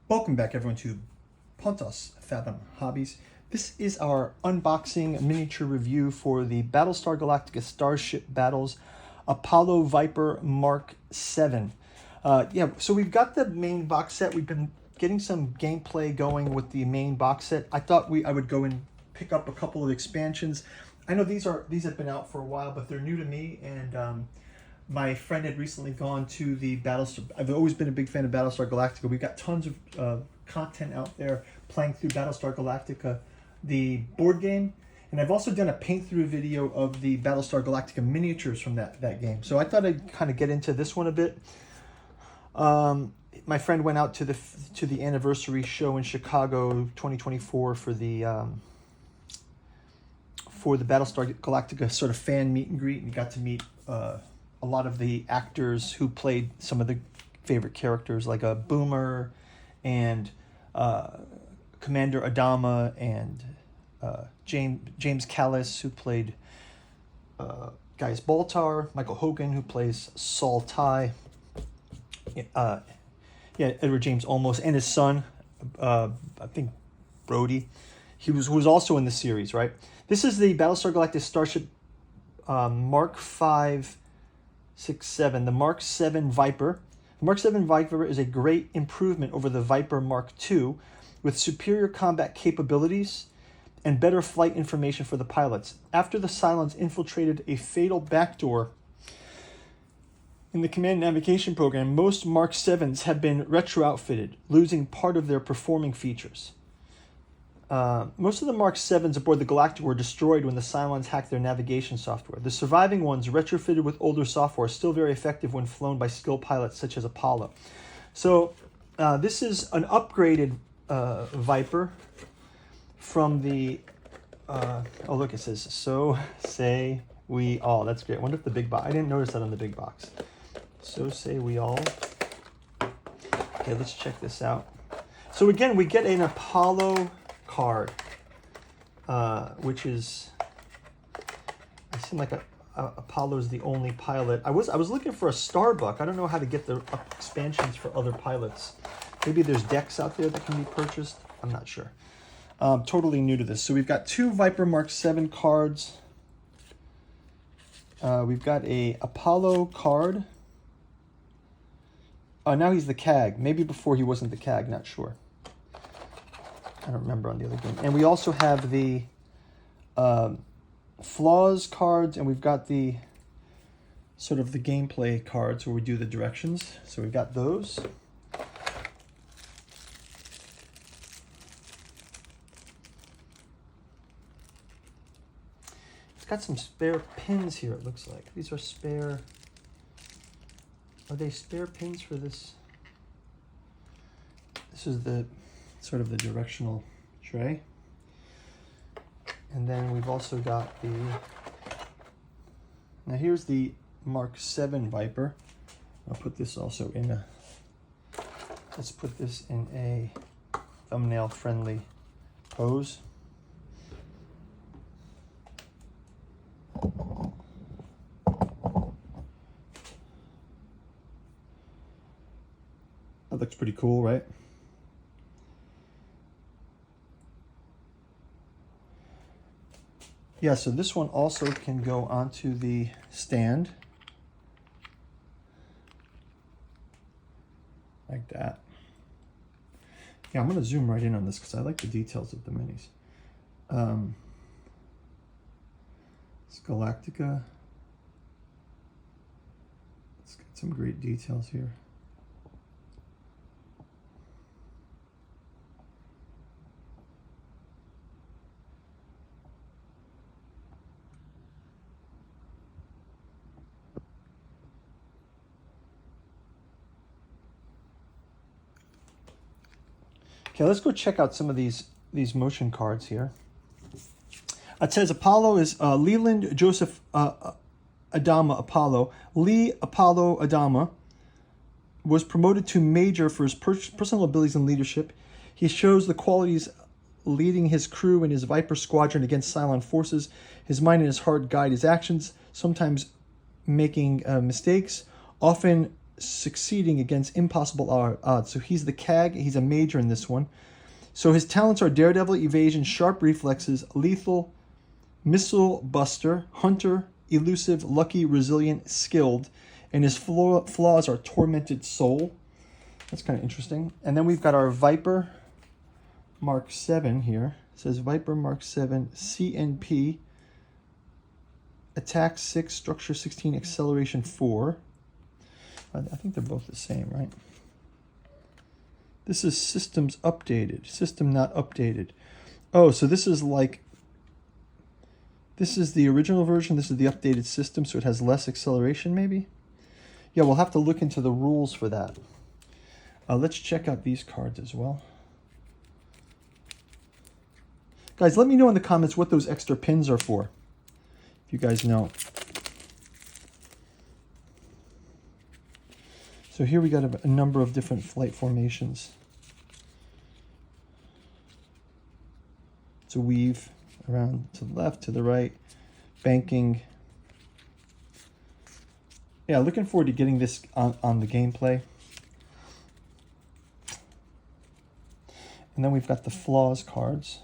Welcome back everyone to Pontos Fathom Hobbies. This is our unboxing miniature review for the Battlestar Galactica Starship Battles Apollo Viper Mark 7. So we've got the main box set. We've been getting some gameplay going with the main box set. I thought I would go and pick up a couple of expansions. I know these have been out for a while, but they're new to me, and my friend had recently gone to the Battlestar. I've always been a big fan of Battlestar Galactica. We've got tons of content out there playing through Battlestar Galactica, the board game. And I've also done a paint-through video of the Battlestar Galactica miniatures from that game. So I thought I'd kind of get into this one a bit. My friend went out to the anniversary show in Chicago 2024 for the Battlestar Galactica sort of fan meet and greet, and got to meet a lot of the actors who played some of the favorite characters, like a Boomer and Commander Adama, and James Callis, who played Gaius Baltar, Michael Hogan, who plays Saul Tigh, Edward James Olmos, and his son, I think Brody, who was also in the series, right? This is the Battlestar Galactica Starship Mark 5, 6, 7, the Mark 7 Viper. The Mark 7 Viper is a great improvement over the Viper Mark II, with superior combat capabilities and better flight information for the pilots. After the Cylons infiltrated a fatal backdoor in the command navigation program, most Mark 7s have been retro-outfitted, losing part of their performing features. Most of the Mark 7s aboard the Galactica were destroyed when the Cylons hacked their navigation software. The surviving ones, retrofitted with older software, are still very effective when flown by skilled pilots such as Apollo. So this is an upgraded Viper from the... oh, look, it says, "So say we all." That's great. I wonder if the big box... I didn't notice that on the big box. "So say we all." Okay, let's check this out. So again, we get an Apollo card, which is, I seem like Apollo's the only pilot. I was looking for a Starbuck. I don't know how to get the expansions for other pilots. Maybe there's decks out there that can be purchased. I'm not sure. Totally new to this. So we've got two Viper Mark 7 cards. We've got a Apollo card. Now he's the CAG. Maybe before he wasn't the CAG, not sure. I don't remember on the other game. And we also have the flaws cards, and we've got the sort of the gameplay cards where we do the directions. So we've got those. It's got some spare pins here, it looks like. These are spare... Are they spare pins for this? This is the sort of the directional tray. And then we've also got the... Now here's the Mark 7 Viper. I'll put this also in a... Let's put this in a thumbnail-friendly pose. That looks pretty cool, right? Yeah, so this one also can go onto the stand. Like that. Yeah, I'm going to zoom right in on this because I like the details of the minis. It's Galactica. It's got some great details here. Okay, let's go check out some of these motion cards here. It says Apollo is Leland Joseph Adama Apollo. Lee Apollo Adama was promoted to major for his personal abilities and leadership. He shows the qualities leading his crew and his Viper squadron against Cylon forces. His mind and his heart guide his actions, sometimes making mistakes, often succeeding against impossible odds. So he's the CAG. He's a major in this one. So his talents are Daredevil, Evasion, Sharp Reflexes, Lethal, Missile Buster, Hunter, Elusive, Lucky, Resilient, Skilled. And his flaws are Tormented Soul. That's kind of interesting. And then we've got our Viper Mark 7 here. It says Viper Mark 7, CNP, Attack 6, Structure 16, Acceleration 4. I think they're both the same, right? This is systems updated. System not updated. Oh, so this is like, this is the original version. This is the updated system, so it has less acceleration maybe? Yeah, we'll have to look into the rules for that. Let's check out these cards as well. Guys, let me know in the comments what those extra pins are for, if you guys know. So here we got a number of different flight formations. It's a weave around to the left, to the right, banking. Yeah, looking forward to getting this on the gameplay. And then we've got the flaws cards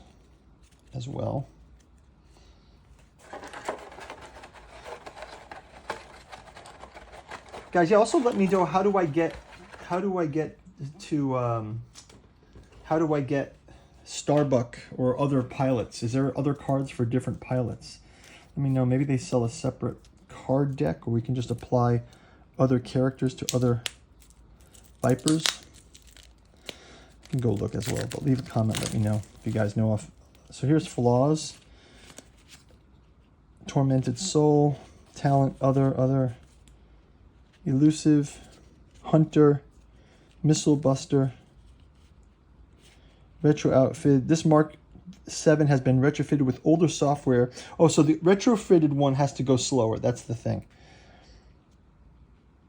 as well. Guys, yeah, also let me know how do I get Starbuck or other pilots? Is there other cards for different pilots? Let me know. Maybe they sell a separate card deck, or we can just apply other characters to other Vipers. You can go look as well, but leave a comment. Let me know if you guys know of. So here's flaws. Tormented Soul, Talent, Other, Elusive, Hunter, Missile Buster, Retro Outfit. This Mark 7 has been retrofitted with older software. Oh, so the retrofitted one has to go slower. That's the thing.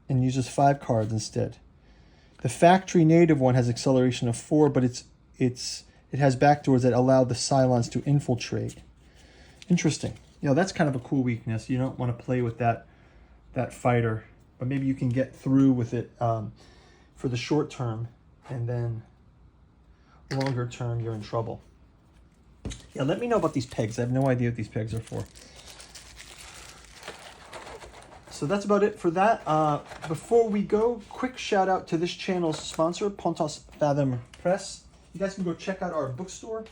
And uses 5 cards instead. The factory native one has acceleration of 4, but it has backdoors that allow the Cylons to infiltrate. Interesting. You know, that's kind of a cool weakness. You don't want to play with that fighter, but maybe you can get through with it for the short term, and then longer term you're in trouble. Yeah, let me know about these pegs. I have no idea what these pegs are for. So that's about it for that. Before we go, quick shout out to this channel's sponsor, Pontos Fathom Press. You guys can go check out our bookstore.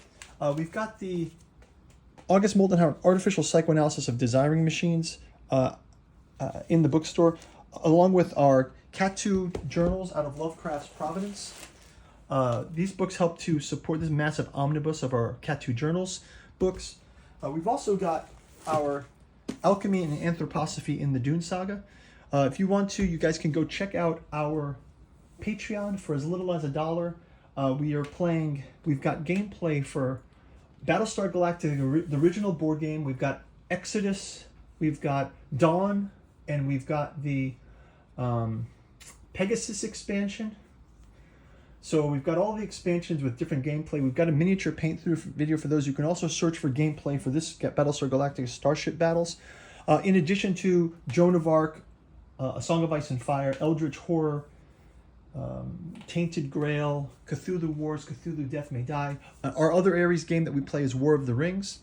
We've got the August Moldenhauer Artificial Psychoanalysis of Desiring Machines in the bookstore, along with our Catu journals out of Lovecraft's Providence. These books help to support this massive omnibus of our Catu journals books. We've also got our Alchemy and Anthroposophy in the Dune Saga. If you want to, you guys can go check out our Patreon for as little as $1. We've got gameplay for Battlestar Galactica, the original board game. We've got Exodus, we've got Dawn, and we've got the Pegasus expansion. So we've got all the expansions with different gameplay. We've got a miniature paint through video for those. You can also search for gameplay for this Battlestar Galactica Starship battles. In addition to Joan of Arc, A Song of Ice and Fire, Eldritch Horror, Tainted Grail, Cthulhu Wars, Cthulhu Death May Die. Our other Ares game that we play is War of the Rings.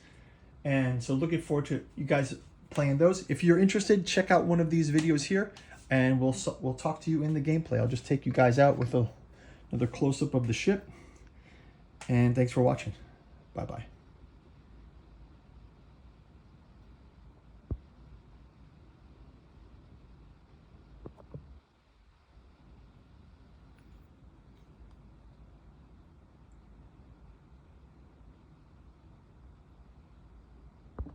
And so looking forward to you guys playing those. If you're interested, check out one of these videos here, and we'll talk to you in the gameplay. I'll just take you guys out with another close-up of the ship. And thanks for watching. Bye-bye.